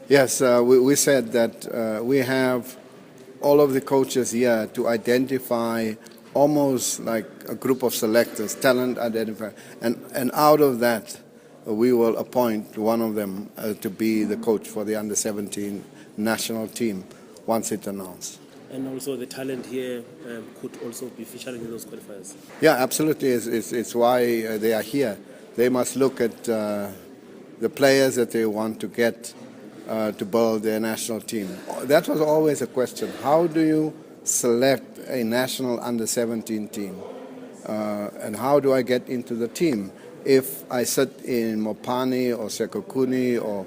Yes, we said that we have all of the coaches here to identify almost like a group of selectors, talent identifier, and out of that we will appoint one of them to be the coach for the under-17 national team once it's announced. And also the talent here could also be featuring in those qualifiers. Yeah, absolutely. It's why they are here. They must look at the players that they want to get to build their national team. That was always a question. How do you select a national under-17 team? And how do I get into the team? If I sit in Mopani or Sekokuni or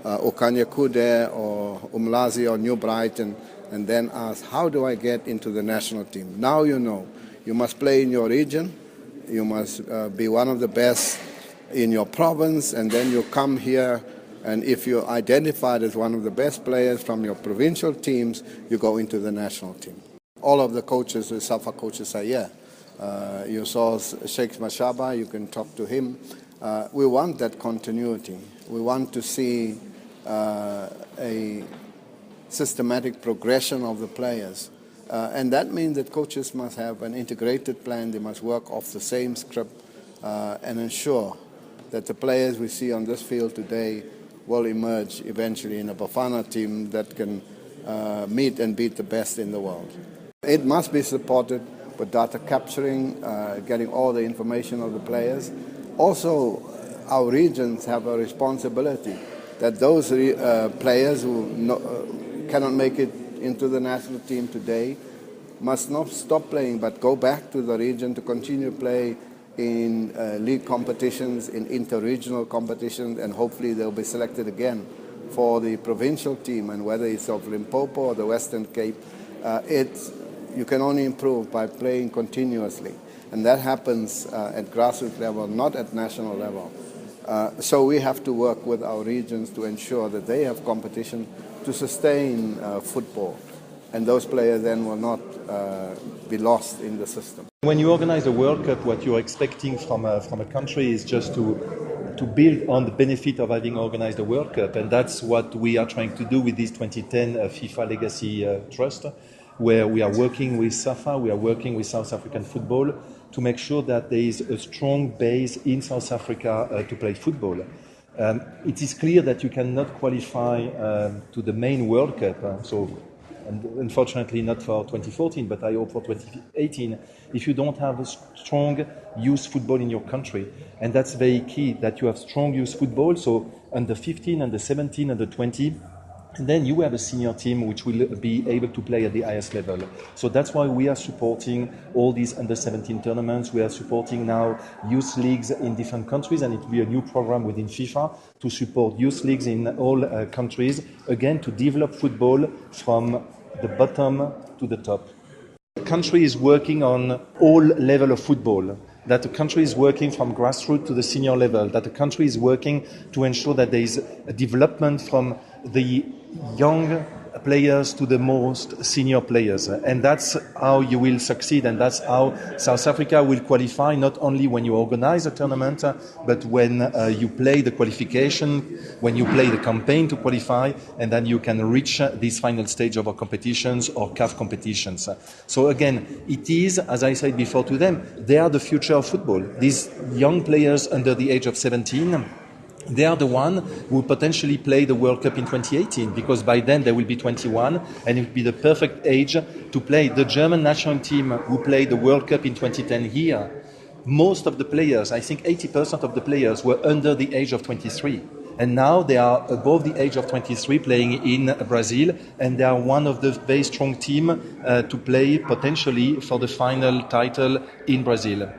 Okanyakude or Umlazi or New Brighton and then ask, how do I get into the national team? Now you know. You must play in your region. You must be one of the best in your province, and then you come here, and if you're identified as one of the best players from your provincial teams, you go into the national team. All of the coaches, the SAFA coaches are here. You saw Sheikh Mashaba, you can talk to him. We want that continuity. We want to see a systematic progression of the players. And that means that coaches must have an integrated plan. They must work off the same script and ensure that the players we see on this field today will emerge eventually in a Bafana team that can meet and beat the best in the world. It must be supported with data capturing, getting all the information of the players. Also, our regions have a responsibility that those players who cannot make it into the national team today must not stop playing but go back to the region to continue to play in league competitions, in inter-regional competitions, and hopefully they'll be selected again for the provincial team. And whether it's of Limpopo or the Western Cape, you can only improve by playing continuously. And that happens at grassroots level, not at national level. So we have to work with our regions to ensure that they have competition to sustain football. And those players then will not be lost in the system. When you organize a World Cup, what you're expecting from a country is just to build on the benefit of having organized a World Cup. And that's what we are trying to do with this 2010 FIFA Legacy Trust, where we are working with SAFA, we are working with South African football to make sure that there is a strong base in South Africa to play football. It is clear that you cannot qualify to the main World Cup, and unfortunately not for 2014, but I hope for 2018, if you don't have a strong youth football in your country. And that's very key, that you have strong youth football, so under 15, under 17, under 20, and then you have a senior team which will be able to play at the highest level. So that's why we are supporting all these under-17 tournaments. We are supporting now youth leagues in different countries, and it will be a new program within FIFA to support youth leagues in all countries, again, to develop football from the bottom to the top. The country is working on all level of football, that the country is working from grassroots to the senior level, that the country is working to ensure that there is a development from the young players to the most senior players. And that's how you will succeed, and that's how South Africa will qualify, not only when you organize a tournament, but when you play the qualification, when you play the campaign to qualify, and then you can reach this final stage of our competitions or CAF competitions. So again, it is, as I said before to them, they are the future of football. These young players under the age of 17, they are the one who potentially play the World Cup in 2018, because by then they will be 21 and it will be the perfect age to play. The German national team who played the World Cup in 2010 here, most of the players, I think 80% of the players were under the age of 23. And now they are above the age of 23 playing in Brazil, and they are one of the very strong team to play potentially for the final title in Brazil.